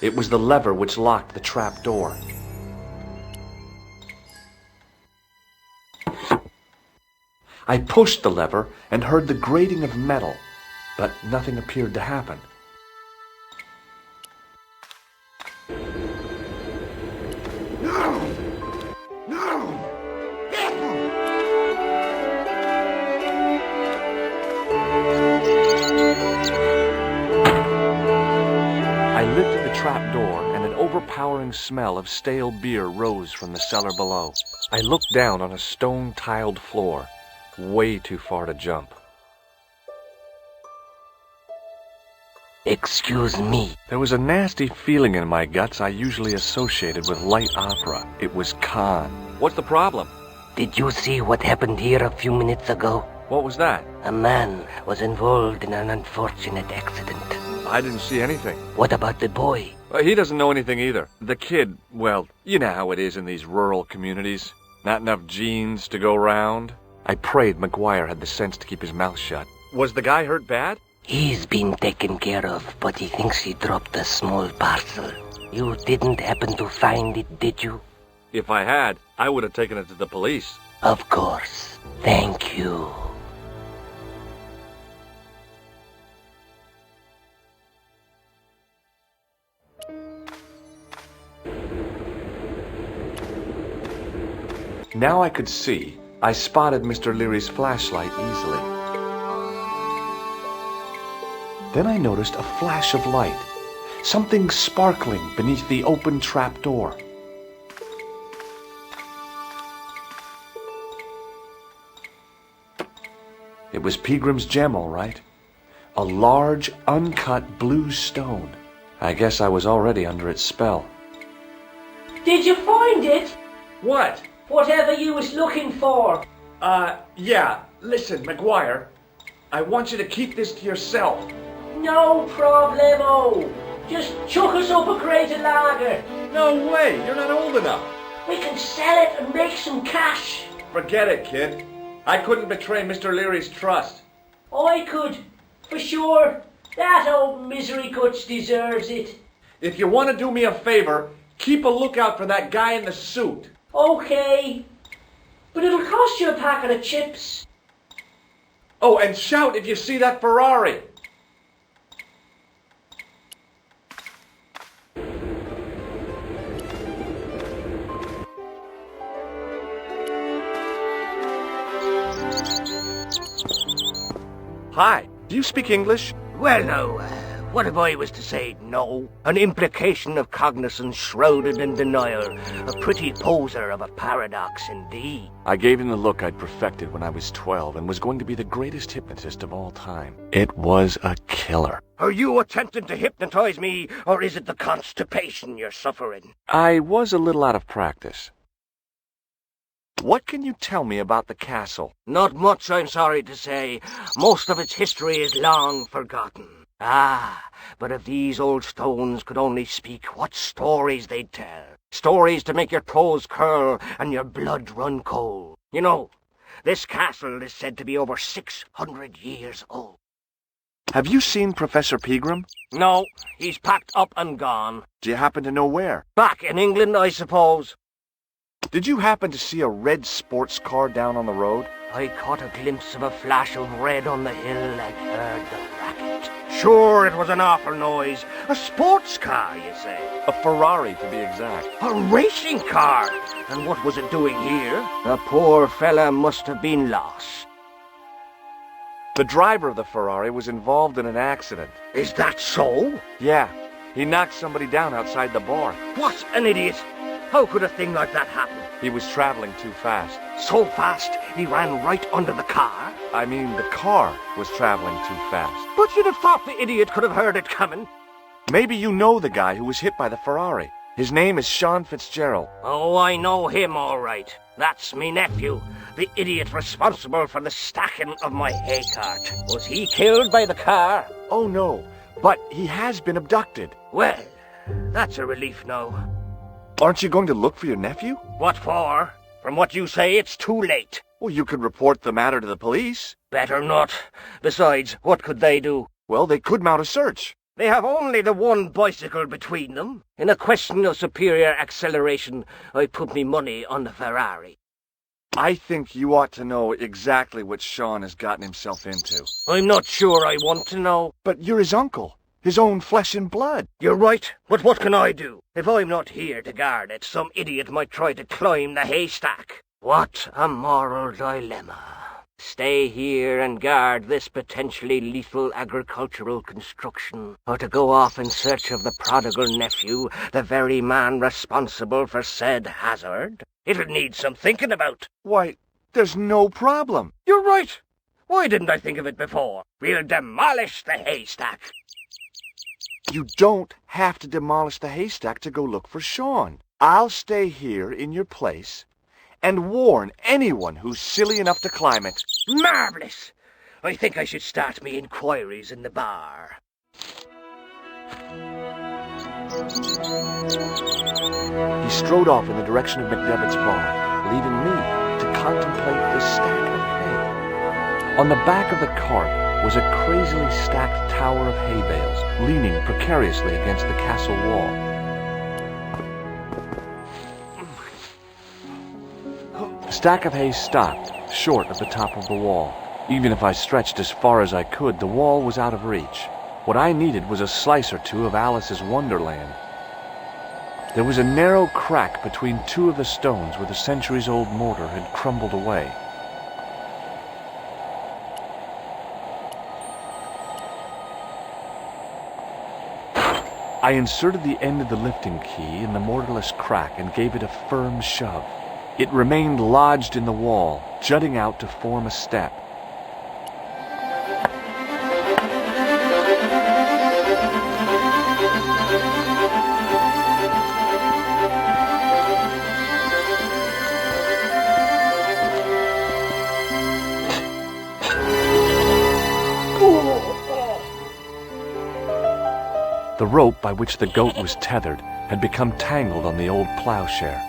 It was the lever which locked the trap door. I pushed the lever and heard the grating of metal, but nothing appeared to happen. I lifted the trap door, and an overpowering smell of stale beer rose from the cellar below. I looked down on a stone-tiled floor, way too far to jump. Excuse me. There was a nasty feeling in my guts I usually associated with light opera. It was Khan. What's the problem? Did you see what happened here a few minutes ago? What was that? A man was involved in an unfortunate accident. I didn't see anything. What about the boy? He doesn't know anything either. The kid, well, you know how it is in these rural communities. Not enough genes to go round. I prayed McGuire had the sense to keep his mouth shut. Was the guy hurt bad? He's been taken care of, but he thinks he dropped a small parcel. You didn't happen to find it, did you? If I had, I would have taken it to the police. Of course. Thank you. Now I could see. I spotted Mr. Leary's flashlight easily. Then I noticed a flash of light, something sparkling beneath the open trap door. It was Peagram's gem, all right. A large, uncut blue stone. I guess I was already under its spell. Did you find it? What? Whatever you was looking for. Yeah. Listen, McGuire, I want you to keep this to yourself. No problemo. Just chuck us up a crate of lager. No way, you're not old enough. We can sell it and make some cash. Forget it, kid. I couldn't betray Mr. Leary's trust. I could, for sure. That old misery guts deserves it. If you want to do me a favor, keep a lookout for that guy in the suit. Okay. But it'll cost you a packet of chips. Oh, and shout if you see that Ferrari. Hi, do you speak English? Well, no. What if I was to say no? An implication of cognizance shrouded in denial. A pretty poser of a paradox indeed. I gave him the look I'd perfected when I was 12 and was going to be the greatest hypnotist of all time. It was a killer. Are you attempting to hypnotize me, or is it the constipation you're suffering? I was a little out of practice. What can you tell me about the castle? Not much, I'm sorry to say. Most of its history is long forgotten. Ah, but if these old stones could only speak, what stories they'd tell. Stories to make your toes curl and your blood run cold. You know, this castle is said to be over 600 years old. Have you seen Professor Pegram? No, he's packed up and gone. Do you happen to know where? Back in England, I suppose. Did you happen to see a red sports car down on the road? I caught a glimpse of a flash of red on the hill and heard the racket. Sure, it was an awful noise. A sports car, you say? A Ferrari, to be exact. A racing car? And what was it doing here? The poor fella must have been lost. The driver of the Ferrari was involved in an accident. Is that so? Yeah. He knocked somebody down outside the bar. What an idiot! How could a thing like that happen? He was traveling too fast. So fast, he ran right under the car? I mean, the car was traveling too fast. But you'd have thought the idiot could have heard it coming. Maybe you know the guy who was hit by the Ferrari. His name is Sean Fitzgerald. Oh, I know him all right. That's me nephew, the idiot responsible for the stacking of my hay cart. Was he killed by the car? Oh, no, but he has been abducted. Well, that's a relief now. Aren't you going to look for your nephew? What for? From what you say, it's too late. Well, you could report the matter to the police. Better not. Besides, what could they do? Well, they could mount a search. They have only the one bicycle between them. In a question of superior acceleration, I put me money on the Ferrari. I think you ought to know exactly what Sean has gotten himself into. I'm not sure I want to know. But you're his uncle. His own flesh and blood. You're right, but what can I do? If I'm not here to guard it, some idiot might try to climb the haystack. What a moral dilemma. Stay here and guard this potentially lethal agricultural construction, or to go off in search of the prodigal nephew, the very man responsible for said hazard? It'll need some thinking about. Why, there's no problem. You're right. Why didn't I think of it before? We'll demolish the haystack. You don't have to demolish the haystack to go look for Sean. I'll stay here in your place and warn anyone who's silly enough to climb it. Marvellous! I think I should start me inquiries in the bar. He strode off in the direction of McDevitt's bar, leaving me to contemplate the stack of hay. On the back of the cart was a crazily stacked tower of hay bales, leaning precariously against the castle wall. The stack of hay stopped, short of the top of the wall. Even if I stretched as far as I could, the wall was out of reach. What I needed was a slice or two of Alice's Wonderland. There was a narrow crack between two of the stones where the centuries-old mortar had crumbled away. I inserted the end of the lifting key in the mortarless crack and gave it a firm shove. It remained lodged in the wall, jutting out to form a step. The rope by which the goat was tethered had become tangled on the old plowshare.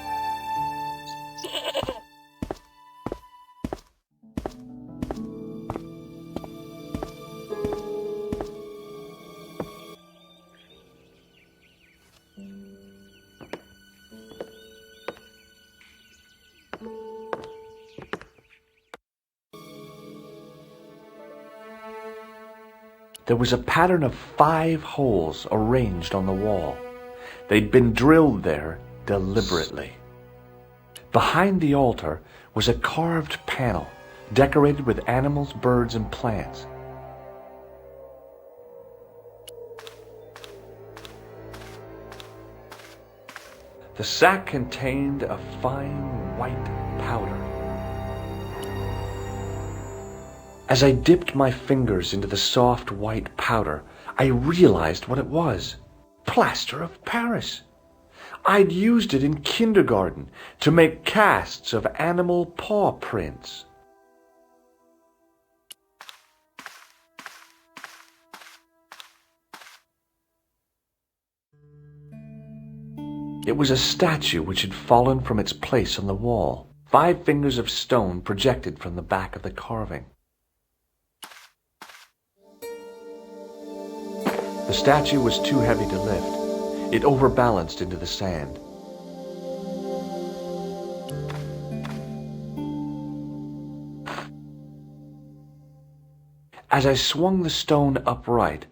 There was a pattern of 5 holes arranged on the wall. They'd been drilled there deliberately. Behind the altar was a carved panel decorated with animals, birds, and plants. The sack contained a fine white powder. As I dipped my fingers into the soft white powder, I realized what it was. Plaster of Paris. I'd used it in kindergarten to make casts of animal paw prints. It was a statue which had fallen from its place on the wall, 5 fingers of stone projected from the back of the carving. The statue was too heavy to lift. It overbalanced into the sand. As I swung the stone upright,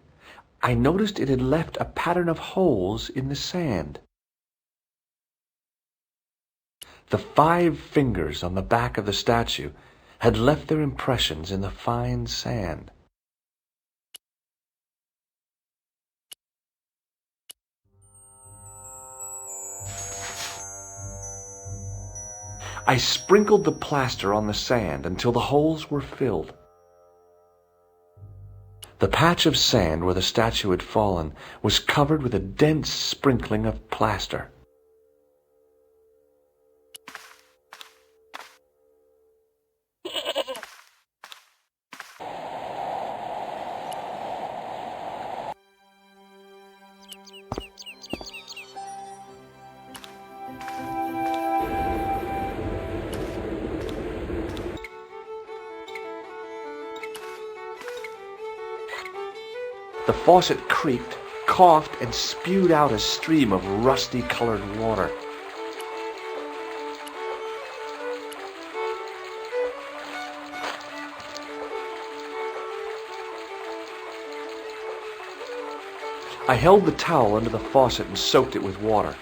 I noticed it had left a pattern of holes in the sand. The 5 fingers on the back of the statue had left their impressions in the fine sand. I sprinkled the plaster on the sand until the holes were filled. The patch of sand where the statue had fallen was covered with a dense sprinkling of plaster. The faucet creaked, coughed, and spewed out a stream of rusty-colored water. I held the towel under the faucet and soaked it with water.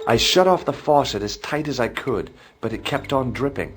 I shut off the faucet as tight as I could, but it kept on dripping.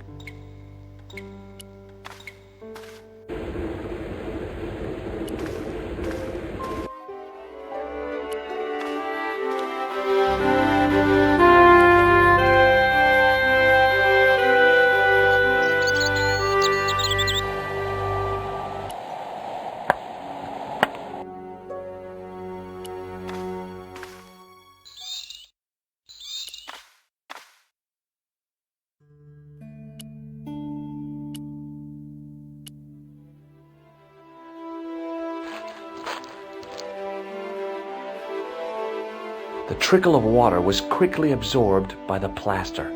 The trickle of water was quickly absorbed by the plaster.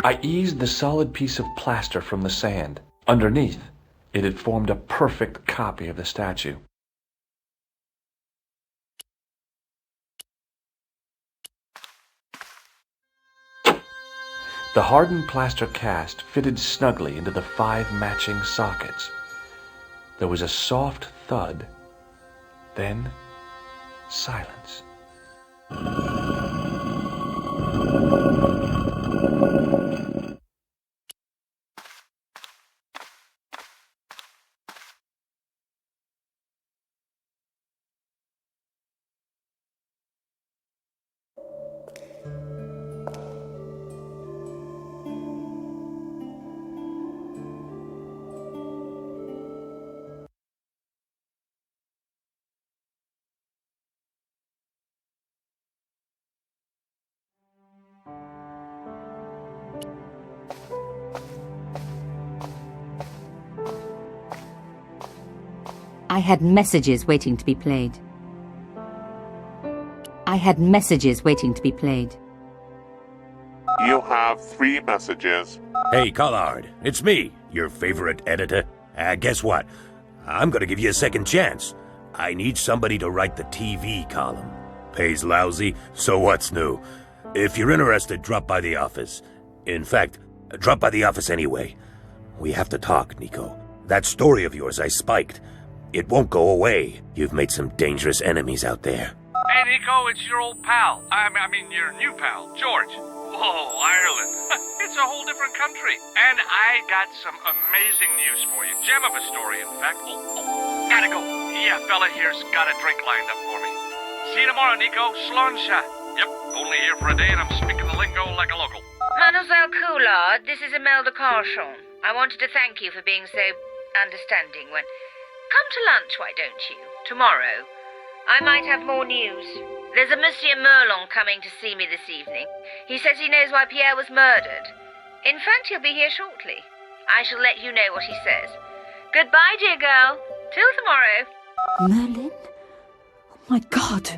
I eased the solid piece of plaster from the sand. Underneath, it had formed a perfect copy of the statue. The hardened plaster cast fitted snugly into the 5 matching sockets. There was a soft thud, then silence. I had messages waiting to be played. I had messages waiting to be played. You have 3 messages. Hey, Collard, it's me, your favorite editor. Guess what? I'm gonna give you a second chance. I need somebody to write the TV column. Pays lousy, so what's new? If you're interested, drop by the office. In fact, drop by the office anyway. We have to talk, Nico. That story of yours I spiked. It won't go away. You've made some dangerous enemies out there. Hey, Nico, it's your old pal. I mean, your new pal, George. Whoa, Ireland. It's a whole different country. And I got some amazing news for you. Gem of a story, in fact. Oh, gotta go. Yeah, fella here's got a drink lined up for me. See you tomorrow, Nico. Slonsha. Yep, only here for a day and I'm speaking the lingo like a local. Mademoiselle Coulard, this is Imelda Carchon. I wanted to thank you for being so understanding when... Come to lunch, why don't you? Tomorrow. I might have more news. There's a Monsieur Merlon coming to see me this evening. He says he knows why Pierre was murdered. In fact, he'll be here shortly. I shall let you know what he says. Goodbye, dear girl. Till tomorrow. Merlin? Oh my God!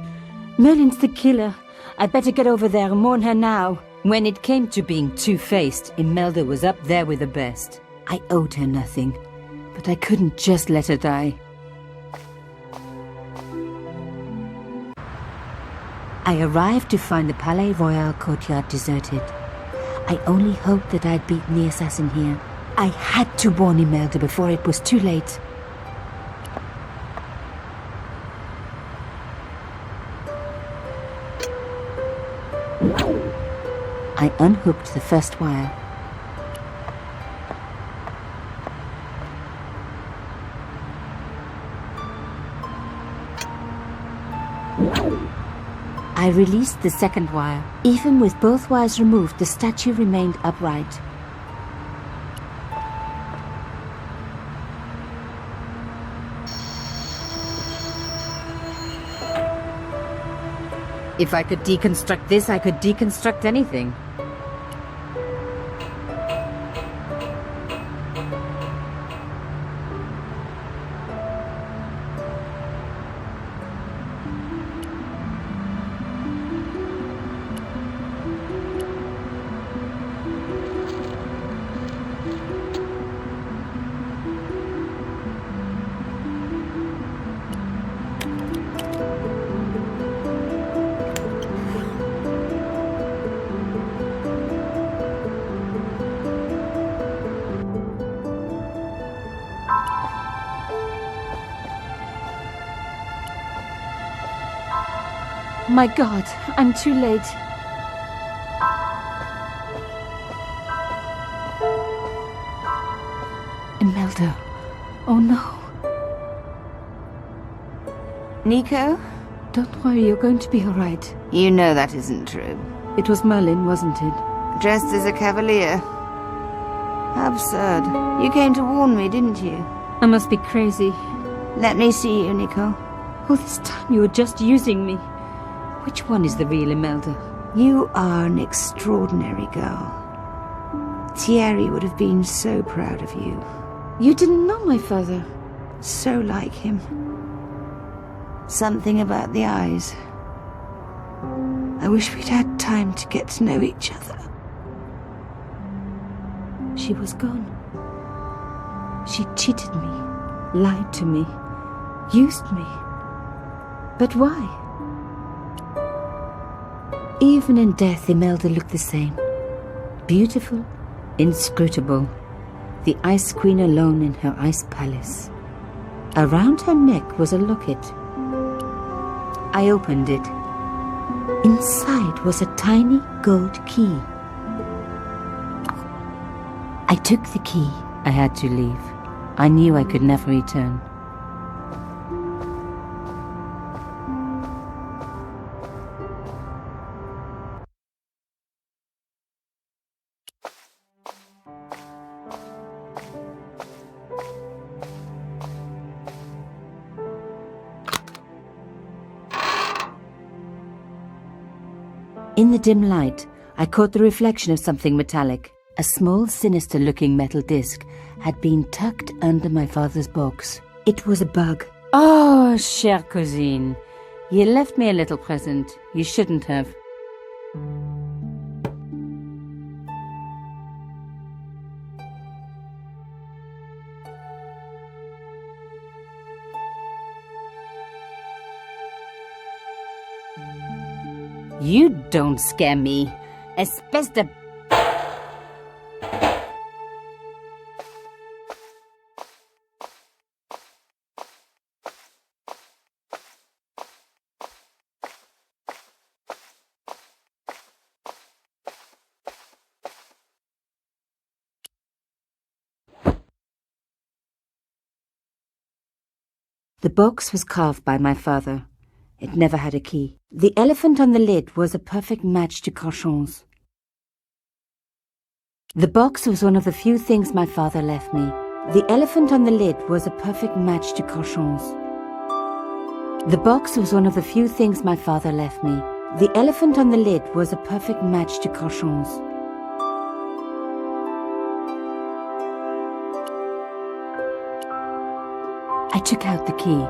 Merlin's the killer. I better get over there and warn her now. When it came to being two-faced, Imelda was up there with the best. I owed her nothing, but I couldn't just let her die. I arrived to find the Palais Royal courtyard deserted. I only hoped that I'd beaten the assassin here. I had to warn Imelda before it was too late. I unhooked the first wire. I released the second wire. Even with both wires removed, the statue remained upright. If I could deconstruct this, I could deconstruct anything. My God, I'm too late. Imelda. Oh no. Nico? Don't worry, you're going to be all right. You know that isn't true. It was Merlin, wasn't it? Dressed as a cavalier. How absurd. You came to warn me, didn't you? I must be crazy. Let me see you, Nico. All this time you were just using me. Which one is the real Imelda? You are an extraordinary girl. Thierry would have been so proud of you. You didn't know my father. So like him. Something about the eyes. I wish we'd had time to get to know each other. She was gone. She cheated me, lied to me, used me. But why? Even in death, Imelda looked the same. Beautiful, inscrutable. The Ice Queen alone in her ice palace. Around her neck was a locket. I opened it. Inside was a tiny gold key. I took the key. I had to leave. I knew I could never return. In the dim light, I caught the reflection of something metallic. A small, sinister-looking metal disc had been tucked under my father's box. It was a bug. Oh, chère cousine, you left me a little present. You shouldn't have. You don't scare me. Espèce de... The box was carved by my father. It never had a key. The elephant on the lid was a perfect match to Carchon's. The box was one of the few things my father left me. The elephant on the lid was a perfect match to Carchon's. The box was one of the few things my father left me. The elephant on the lid was a perfect match to Carchon's. I took out the key.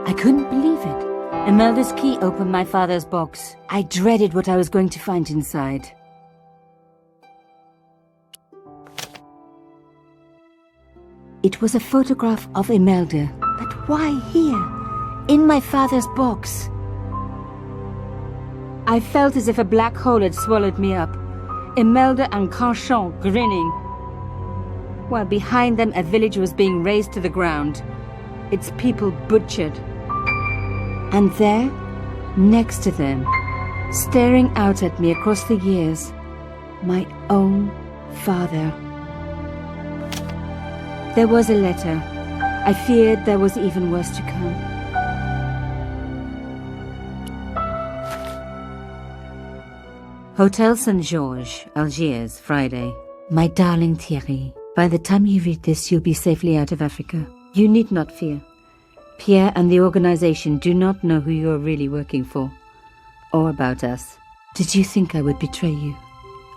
I couldn't believe it. Imelda's key opened my father's box. I dreaded what I was going to find inside. It was a photograph of Imelda. But why here? In my father's box? I felt as if a black hole had swallowed me up. Imelda and Carchon grinning, while behind them a village was being razed to the ground, its people butchered. And there, next to them, staring out at me across the years, my own father. There was a letter. I feared there was even worse to come. Hotel Saint-Georges, Algiers, Friday. My darling Thierry, by the time you read this, you'll be safely out of Africa. You need not fear. Pierre and the organization do not know who you're really working for, or about us. Did you think I would betray you?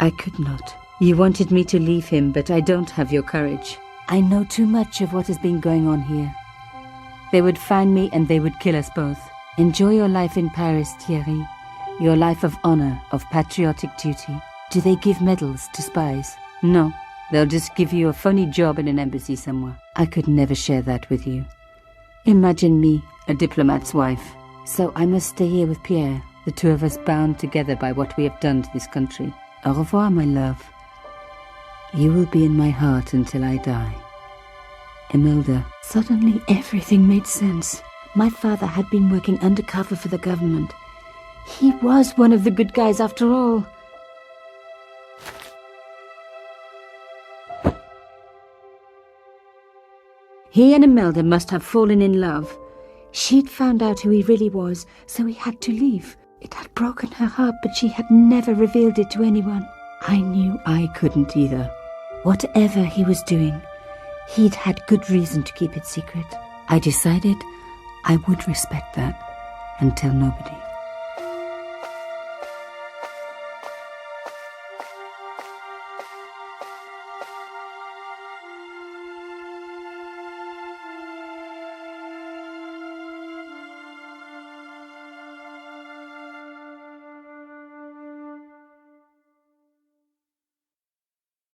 I could not. You wanted me to leave him, but I don't have your courage. I know too much of what has been going on here. They would find me and they would kill us both. Enjoy your life in Paris, Thierry. Your life of honor, of patriotic duty. Do they give medals to spies? No. They'll just give you a phony job in an embassy somewhere. I could never share that with you. Imagine me, a diplomat's wife. So I must stay here with Pierre, the two of us bound together by what we have done to this country. Au revoir, my love. You will be in my heart until I die. Imelda. Suddenly everything made sense. My father had been working undercover for the government. He was one of the good guys after all. He and Imelda must have fallen in love. She'd found out who he really was, so he had to leave. It had broken her heart, but she had never revealed it to anyone. I knew I couldn't either. Whatever he was doing, he'd had good reason to keep it secret. I decided I would respect that and tell nobody.